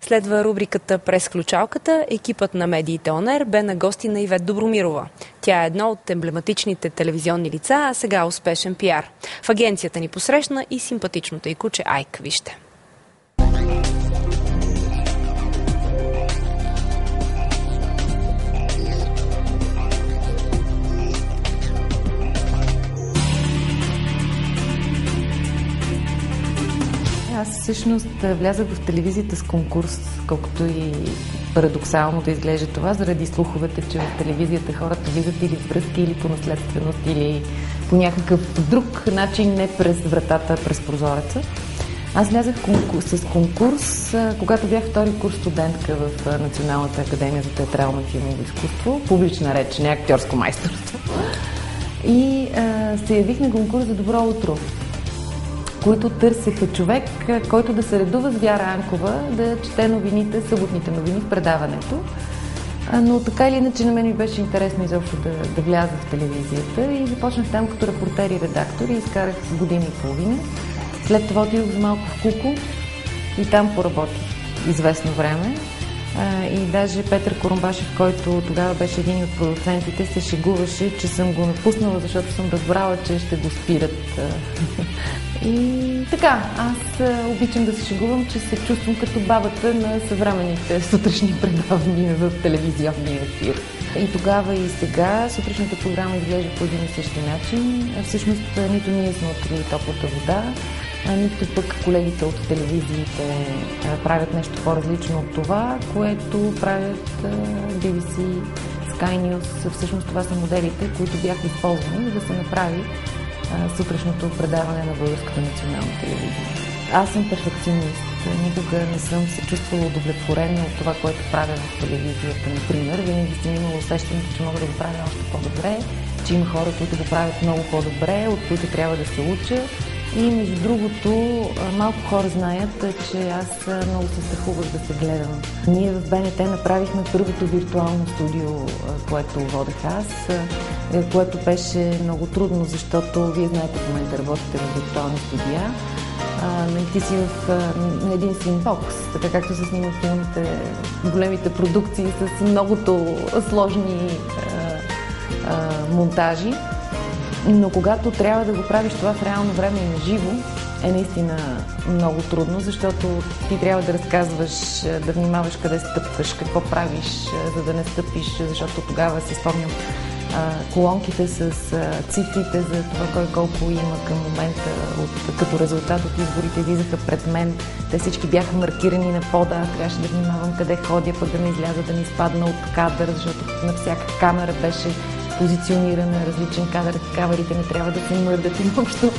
Следва рубриката "През ключалката". Екипът на медиите ОНЕР бе на гости на Ивет Добромирова. Тя е едно от емблематичните телевизионни лица, а сега успешен пиар. В агенцията ни посрещна и симпатичното й куче Айк. Вижте. Аз всъщност влязах в телевизията с конкурс, колкото и парадоксално да изглежда това, заради слуховете, че в телевизията хората влизат или с връзки, или по наследственост, или по някакъв друг начин, не през вратата, а през прозореца. Аз влязах с конкурс, когато бях втори курс студентка в Националната академия за театрално и филмово изкуство, публична реч, не актьорско майсторство. И се явих на конкурс за "Добро утро", които търсеха човек, който да се редува с Вяра Анкова, да чете новините, съботните новини в предаването. Но така или иначе на мен ми беше интересно изобщо да вляза в телевизията и започнах там като репортер и редактор и изкарах година и половина. След това отидох за малко в Куко и там поработих известно време. И даже Петър Корумбашев, който тогава беше един от продуцентите, се шегуваше, че съм го напуснала, защото съм разбрала, че ще го спират. И така, аз обичам да се шегувам, че се чувствам като бабата на съвременните сутрешни предавания в телевизионния ефир. И тогава и сега сутрешната програма изглежда по един и същи начин. Всъщност нито ние сме открили топлата вода, нито пък колегите от телевизиите правят нещо по-различно от това, което правят BBC, Sky News. Всъщност това са моделите, които бяха използвани, за да се направи сутрешното предаване на Българската национална телевизия. Аз съм перфекционист. Никога не съм се чувствала удовлетворена от това, което правя в телевизията, например. Винаги съм имала усещането, че мога да го правя още по-добре, че има хора, които го правят много по-добре, от които трябва да се уча. И между другото, малко хора знаят, че аз много се страхувах да се гледам. Ние в БНТ направихме първото виртуално студио, което водех аз, което беше много трудно, защото вие знаете, в момента работите в виртуални студия. Ти си на един свинбокс, така както се снимат филмите, големите продукции с многото сложни монтажи. Но когато трябва да го правиш това в реално време и на живо, е наистина много трудно, защото ти трябва да разказваш, да внимаваш къде стъпкаш, какво правиш, за да не стъпиш, защото тогава си спомням колонките с цифрите за това кой колко има към момента като резултат от изборите излизаха пред мен. Те всички бяха маркирани на пода, трябваше да внимавам къде ходя, пък да не изляза, да не изпадна от кадър, защото на всяка камера беше позиционирана различен кадър, камерите не трябва да се мърдат и въобще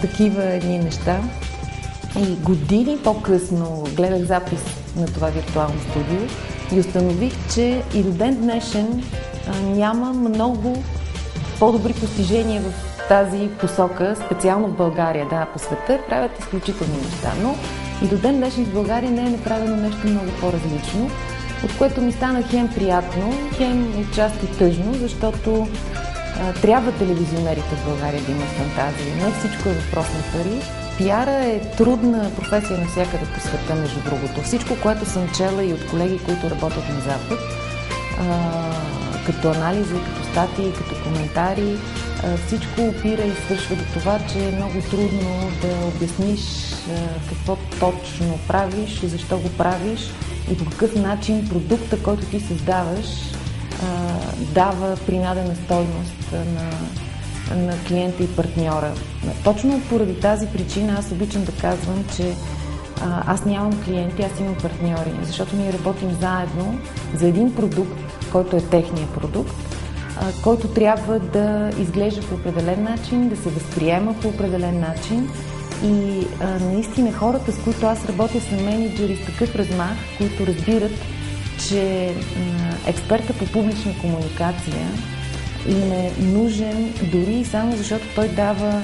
такива едни неща. И години по-късно гледах запис на това виртуално студио и установих, че и до ден днешен няма много по-добри постижения в тази посока, специално в България. Да, по света правят изключителни неща, но и до ден днешен в България не е направено нещо много по-различно, от което ми стана хем приятно, хем отчасти тъжно, защото трябва телевизионерите в България да имат фантазия. Не всичко е въпрос на пари. Пиара е трудна професия навсякъде по света, между другото. Всичко, което съм чела и от колеги, които работят на Запад, като анализи, като статии, като коментари, всичко опира и свършва до това, че е много трудно да обясниш какво точно правиш и защо го правиш и по какъв начин продукта, който ти създаваш, дава принадена стойност на клиента и партньора. Точно поради тази причина аз обичам да казвам, че аз нямам клиенти, аз имам партньори, защото ние работим заедно за един продукт, който е техния продукт, който трябва да изглежда по определен начин, да се възприема по определен начин и наистина хората, с които аз работя, са мениджъри с такъв размах, които разбират, че експерта по публична комуникация им е нужен дори само защото той дава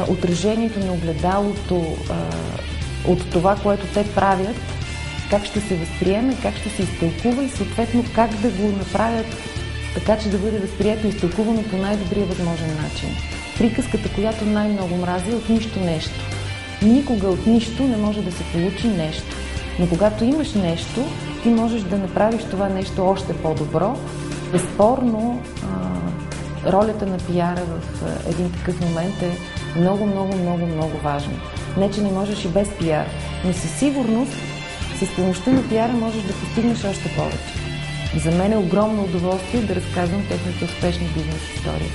отражението на огледалото от това, което те правят, как ще се възприеме, как ще се изтълкува и съответно как да го направят така, че да бъде възприето и изтълкувано по най-добрия възможен начин. Приказката, която най-много мрази, от нищо нещо. Никога от нищо не може да се получи нещо. Но когато имаш нещо, ти можеш да направиш това нещо още по-добро. Безспорно, ролята на пиара в един такъв момент е много важна. Не, че не можеш и без пиар, но със сигурност с помощта на пиара можеш да постигнеш още повече. За мен е огромно удоволствие да разказвам техните успешни бизнес истории.